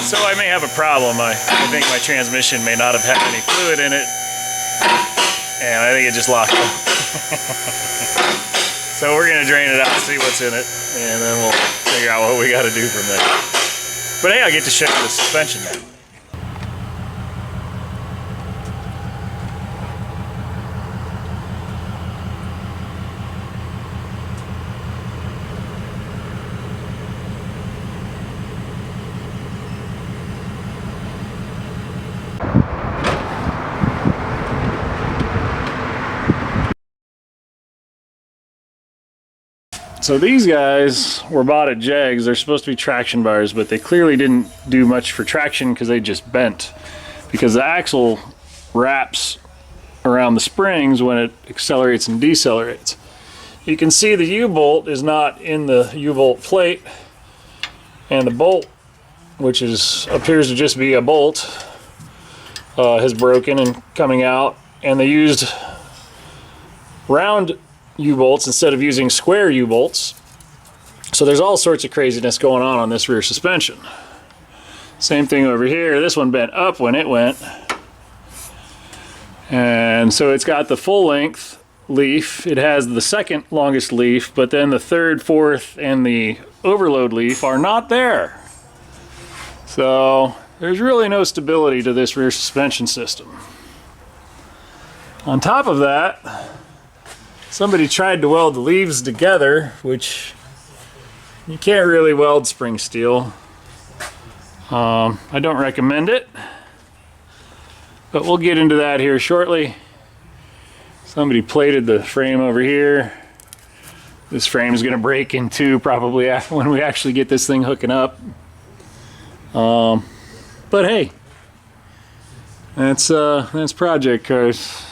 So I may have a problem. I think my transmission may not have had any fluid in it, and I think it just locked up. So we're gonna drain it out, see what's in it, and then we'll figure out what we gotta do from there. But hey, I get to show you the suspension now. So these guys were bought at Jegs. They're supposed to be traction bars, but they clearly didn't do much for traction because they just bent. Because the axle wraps around the springs when it accelerates and decelerates. You can see the U-bolt is not in the U-bolt plate, and the bolt, which appears to just be a bolt, has broken and coming out, and they used round U-bolts instead of using square U-bolts. So there's all sorts of craziness going on this rear suspension. Same thing over here. This one bent up when it went. And so it's got the full length leaf. It has the second longest leaf, but then the third, fourth, and the overload leaf are not there. So there's really no stability to this rear suspension system. On top of that, somebody tried to weld the leaves together, which you can't really weld spring steel. I don't recommend it, but we'll get into that here shortly. Somebody plated the frame over here. This frame is going to break in two probably when we actually get this thing hooking up. But hey, that's project cars.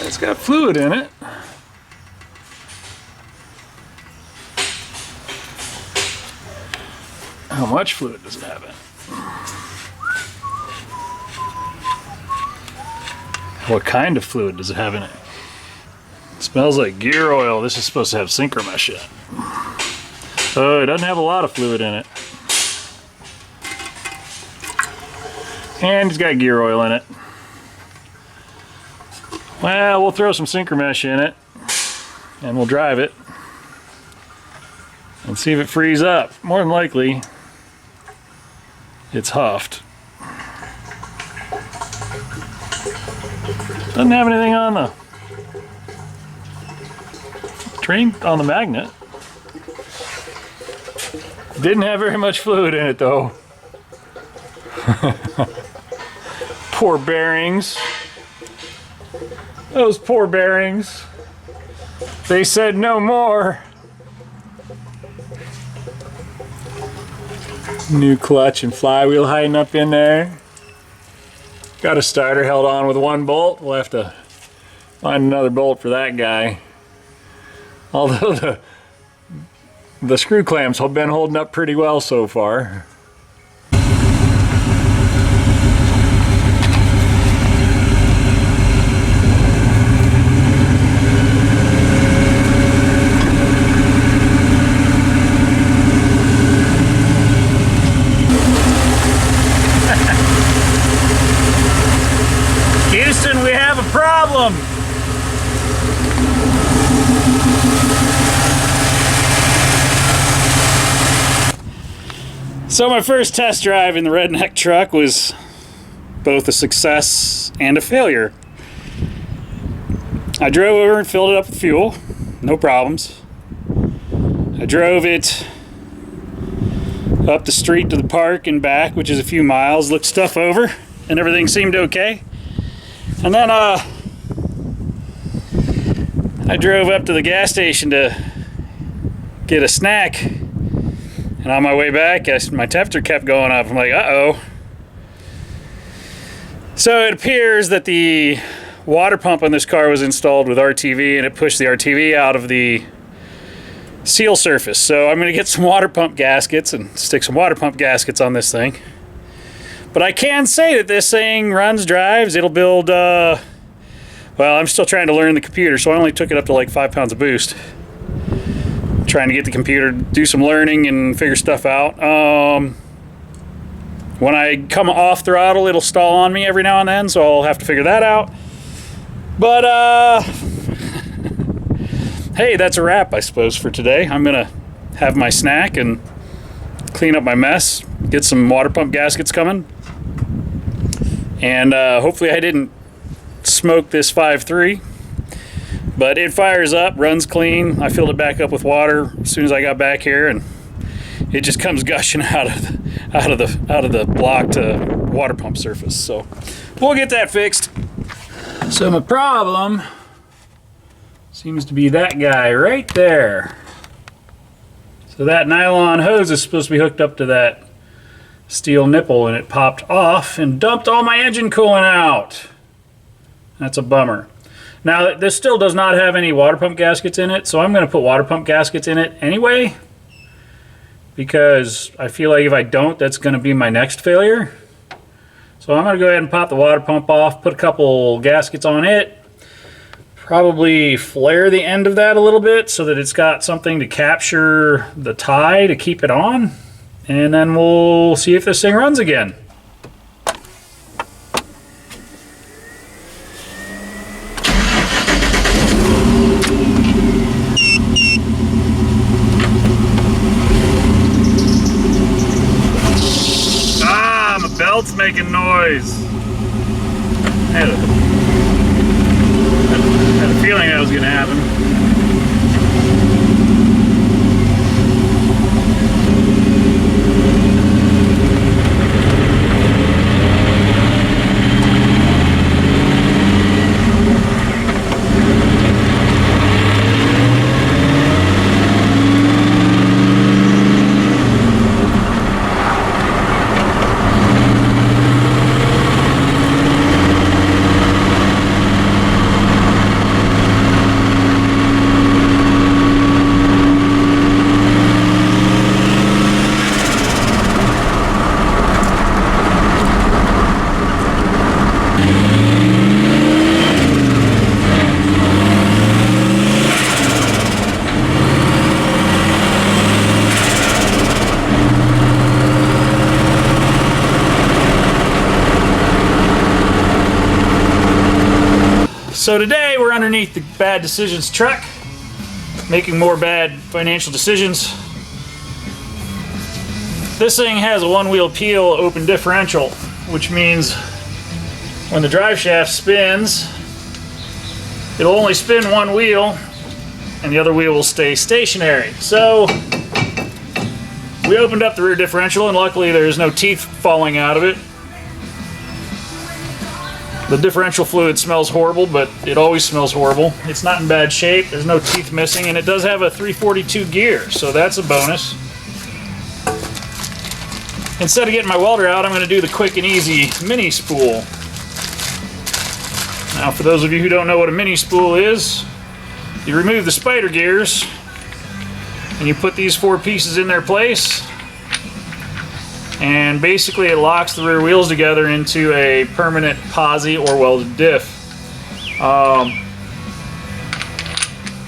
It's got fluid in it. How much fluid does it have in it? What kind of fluid does it have in it? It smells like gear oil. This is supposed to have sinker mesh in it. So it doesn't have a lot of fluid in it. And it's got gear oil in it. Well, we'll throw some sinker mesh in it and we'll drive it and see if it frees up. More than likely, it's huffed. Doesn't have anything on the train, on the magnet. Didn't have very much fluid in it though. Poor bearings. Those poor bearings. They said no more. New clutch and flywheel hiding up in there. Got a starter held on with one bolt. We'll have to find another bolt for that guy. Although the screw clamps have been holding up pretty well so far. Houston, we have a problem. So my first test drive in the redneck truck was both a success and a failure. I drove over and filled it up with fuel, no problems. I drove it up the street to the park and back, which is a few miles, looked stuff over, and everything seemed okay. And then I drove up to the gas station to get a snack, and on my way back, my temperature kept going up. I'm like, uh-oh. So it appears that the water pump on this car was installed with RTV, and it pushed the RTV out of the seal surface. So I'm going to get some water pump gaskets and stick some water pump gaskets on this thing. But I can say that this thing runs, drives, it'll build, well, I'm still trying to learn the computer, so I only took it up to like 5 pounds of boost. Trying to get the computer to do some learning and figure stuff out. When I come off throttle, it'll stall on me every now and then, so I'll have to figure that out. But, hey, that's a wrap, I suppose, for today. I'm gonna have my snack and clean up my mess, get some water pump gaskets coming. And hopefully I didn't smoke this 5.3, but it fires up, runs clean. I filled it back up with water as soon as I got back here, and it just comes gushing out of the blocked water pump surface. So we'll get that fixed. So my problem seems to be that guy right there. So that nylon hose is supposed to be hooked up to that steel nipple, and it popped off and dumped all my engine coolant out. That's a bummer. Now this still does not have any water pump gaskets in it, so I'm going to put water pump gaskets in it anyway, because I feel like if I don't, that's going to be my next failure. So I'm going to go ahead and pop the water pump off, put a couple gaskets on it, probably flare the end of that a little bit so that it's got something to capture the tie to keep it on. And then we'll see if this thing runs again. Ah, my belt's making noise. I had a feeling that was going to happen. So today we're underneath the bad decisions truck, making more bad financial decisions. This thing has a one-wheel peel open differential, which means when the drive shaft spins, it'll only spin one wheel and the other wheel will stay stationary. So we opened up the rear differential, and luckily there's no teeth falling out of it. The differential fluid smells horrible, but it always smells horrible. It's not in bad shape, there's no teeth missing, and it does have a 342 gear, so that's a bonus. Instead of getting my welder out, I'm going to do the quick and easy mini spool. Now, for those of you who don't know what a mini spool is, you remove the spider gears, and you put these 4 pieces in their place, and basically it locks the rear wheels together into a permanent posi or welded diff.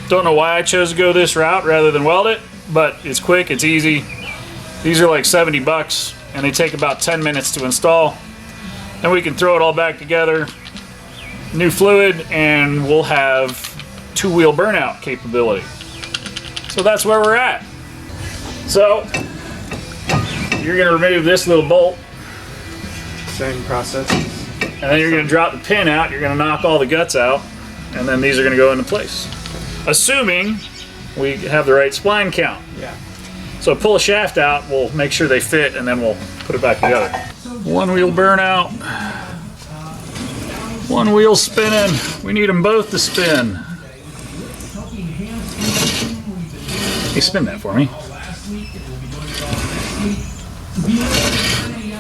Don't know why I chose to go this route rather than weld it, but it's quick, it's easy. These are like 70 bucks and they take about 10 minutes to install. Then we can throw it all back together, new fluid, and we'll have 2-wheel burnout capability. So that's where we're at. So you're going to remove this little bolt. Same process. And then you're going to drop the pin out, you're going to knock all the guts out, and then these are going to go into place. Assuming we have the right spline count. Yeah. So pull a shaft out, we'll make sure they fit, and then we'll put it back together. 1-wheel burnout. 1 wheel spinning. We need them both to spin. Hey, spin that for me.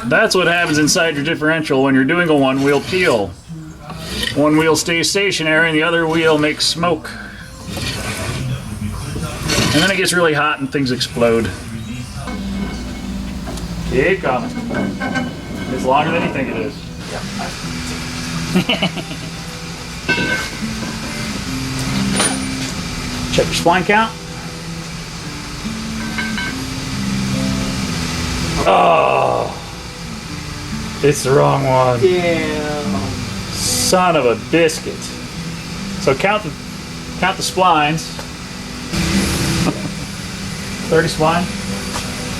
That's what happens inside your differential when you're doing a 1-wheel peel. 1 wheel stays stationary and the other wheel makes smoke. And then it gets really hot and things explode. Keep coming. It's longer than you think it is. Yep. Check your spline count. Oh, it's the wrong one. Damn. Son of a biscuit. So count the splines. 30 spline.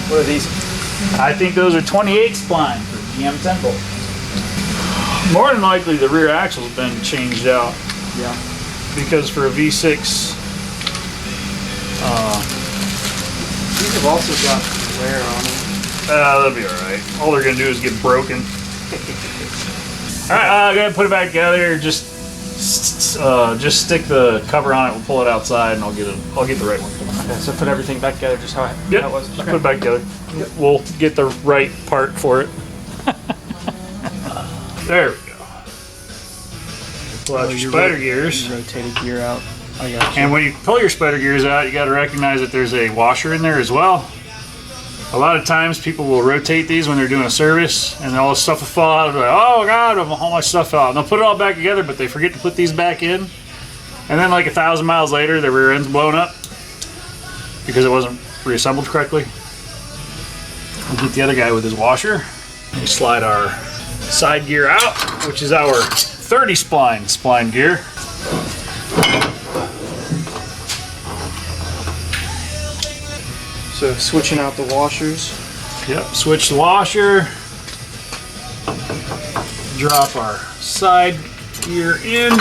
What are these? I think those are 28 spline for GM 10 volt. More than likely the rear axle's been changed out. Yeah. Because for a V6, These have also got wear on them. they'll be alright. All they're gonna do is get broken. Alright, go ahead and put it back together. Just stick the cover on it. We'll pull it outside, and I'll get the right one. Okay, so put everything back together just how it was. Just put it back together. Yep. We'll get the right part for it. There we go. Pull out your spider gears. Rotated gear out. I got you. And when you pull your spider gears out, you got to recognize that there's a washer in there as well. A lot of times people will rotate these when they're doing a service, and all the stuff will fall out. They're like, oh God, all my stuff fell out. And they'll put it all back together, but they forget to put these back in. And then like 1,000 miles later, the rear end's blown up because it wasn't reassembled correctly. We'll get the other guy with his washer. We slide our side gear out, which is our 30 spline gear. So switching out the washers. Yep, switch the washer. Drop our side gear in.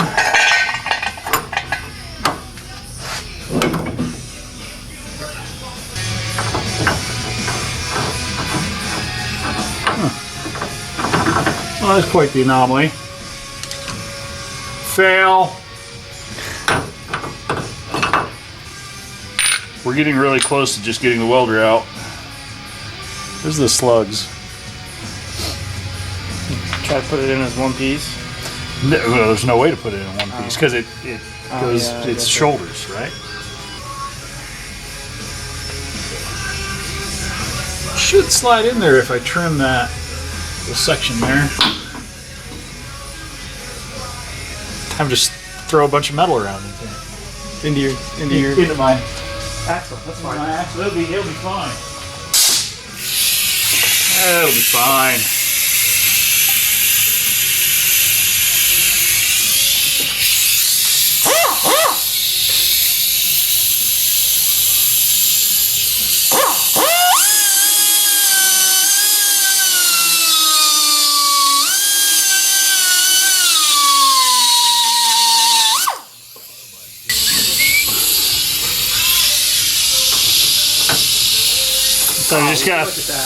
Well, that's quite the anomaly. Fail. We're getting really close to just getting the welder out. There's the slugs. Try to put it in as one piece. No, well, there's no way to put it in one piece because it goes, yeah, it's shoulders, right? Should slide in there if I trim that little section there. I'm just throw a bunch of metal around Into your into my axle. That's fine. my axle. It'll be fine. It'll be fine.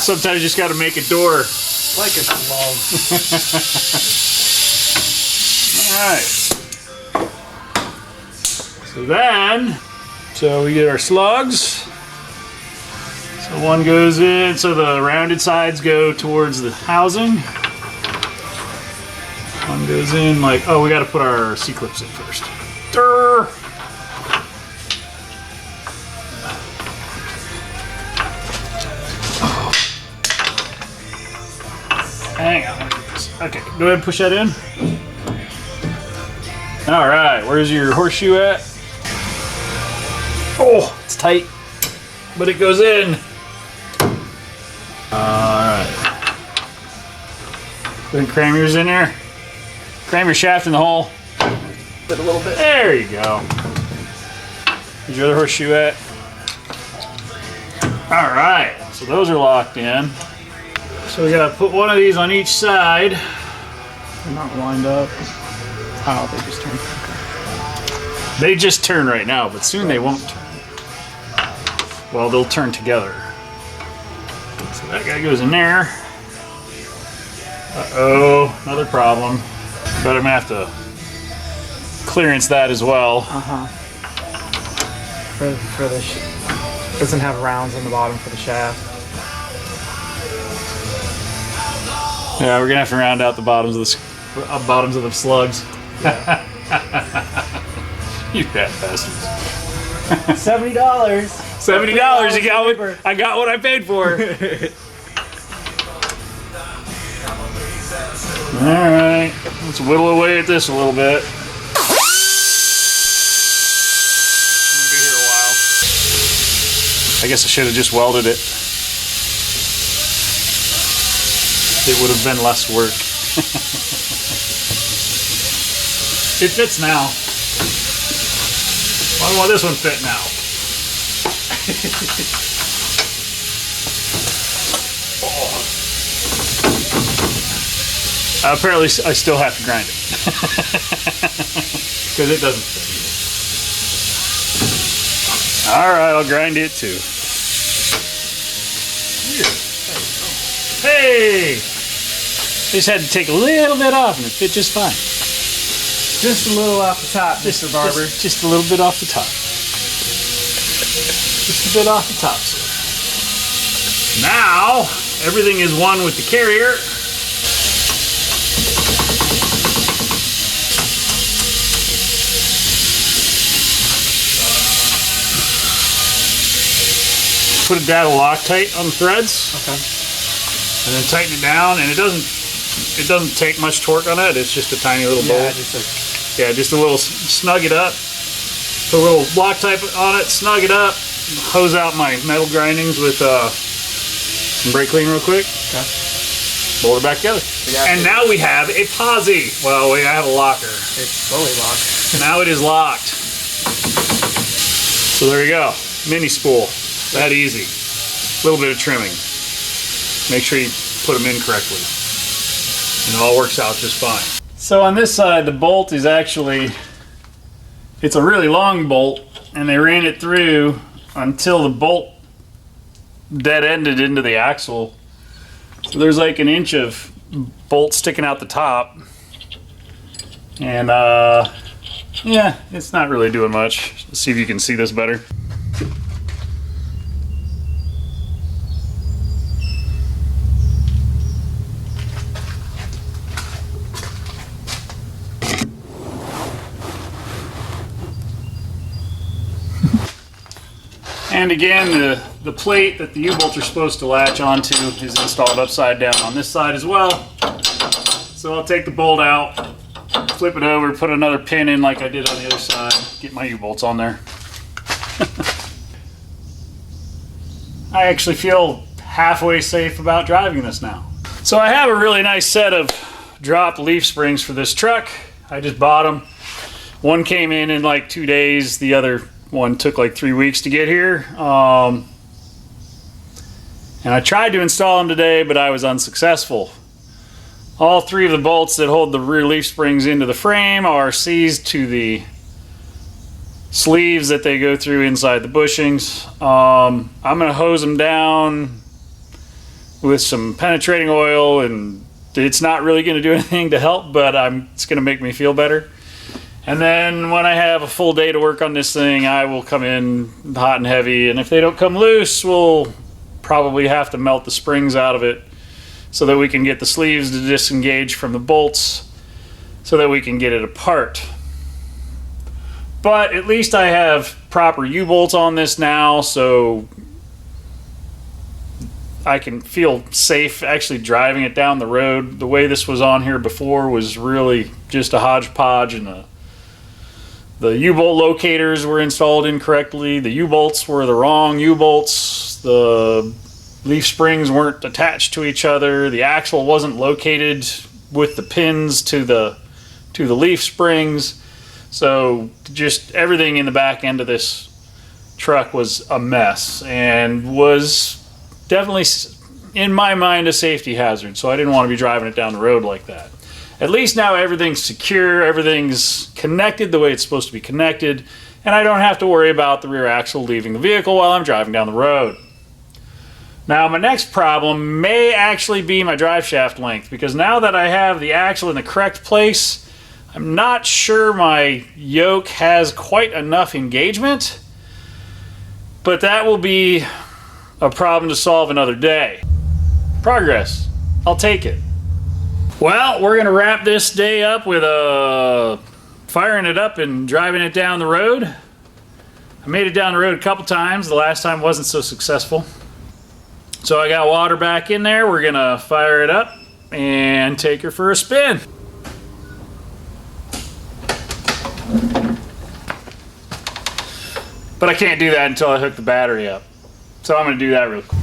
Sometimes you just gotta make a door. Like it's long. Alright. So we get our slugs. So one goes in, so the rounded sides go towards the housing. One goes in like, oh, we gotta put our C-clips in first. Durr. Hang on. Okay, go ahead and push that in. All right, where's your horseshoe at? Oh, it's tight, but it goes in. All right. Then cram yours in there. Cram your shaft in the hole. But a little bit. There you go. Where's your other horseshoe at? All right, so those are locked in. So we gotta put one of these on each side. They're not lined up. Oh, they just turned. They just turn right now, but soon they won't turn. Well, they'll turn together. So that guy goes in there. Uh-oh, another problem. But I'm gonna have to clearance that as well. For the doesn't have rounds on the bottom for the shaft. Yeah, we're gonna have to round out the bottoms of the slugs. Yeah. You fat bastards. $70. $70. I got what I paid for. Alright, let's whittle away at this a little bit. I'll be here a while. I guess I should have just welded it. It would have been less work. It fits now. Why won't this one fit now? Apparently I still have to grind it. Because it doesn't fit. Alright, I'll grind it too. Hey! Just had to take a little bit off and it fit just fine. Just a little off the top, Mr. Barber. Just a little bit off the top. Just a bit off the top. Now, everything is one with the carrier. Put a data Loctite on the threads. Okay. And then tighten it down, and it doesn't take much torque on it. It's just a tiny little bolt. Just a little snug it up. Put a little Loctite on it, snug it up, hose out my metal grindings with some brake clean real quick. Okay. Bolt it back together. And now we have a posi. Well, I have a locker. It's fully locked. Now it is locked. So there you go. Mini spool. That easy. A little bit of trimming. Make sure you put them in correctly. And it all works out just fine. So on this side, the bolt is actually, it's a really long bolt, and they ran it through until the bolt dead-ended into the axle. So there's like an inch of bolt sticking out the top. And yeah, it's not really doing much. Let's see if you can see this better. And again, the plate that the U-bolts are supposed to latch onto is installed upside down on this side as well. So I'll take the bolt out, flip it over, put another pin in like I did on the other side, get my U-bolts on there. I actually feel halfway safe about driving this now. So I have a really nice set of drop leaf springs for this truck. I just bought them. One came in like 2 days, the other one took like 3 weeks to get here. And I tried to install them today, but I was unsuccessful. All three of the bolts that hold the rear leaf springs into the frame are seized to the sleeves that they go through inside the bushings. I'm going to hose them down with some penetrating oil, and it's not really going to do anything to help, but it's going to make me feel better. And then when I have a full day to work on this thing, I will come in hot and heavy, and if they don't come loose, we'll probably have to melt the springs out of it so that we can get the sleeves to disengage from the bolts so that we can get it apart. But at least I have proper U-bolts on this now, so I can feel safe actually driving it down the road. The way this was on here before was really just a hodgepodge, and the U-bolt locators were installed incorrectly. The U-bolts were the wrong U-bolts. The leaf springs weren't attached to each other. The axle wasn't located with the pins to the leaf springs. So just everything in the back end of this truck was a mess and was definitely, in my mind, a safety hazard. So I didn't want to be driving it down the road like that. At least now everything's secure, everything's connected the way it's supposed to be connected, and I don't have to worry about the rear axle leaving the vehicle while I'm driving down the road. Now my next problem may actually be my drive shaft length, because now that I have the axle in the correct place, I'm not sure my yoke has quite enough engagement, but that will be a problem to solve another day. Progress. I'll take it. Well, we're going to wrap this day up with firing it up and driving it down the road. I made it down the road a couple times. The last time wasn't so successful. So I got water back in there. We're going to fire it up and take her for a spin. But I can't do that until I hook the battery up. So I'm gonna do that real quick.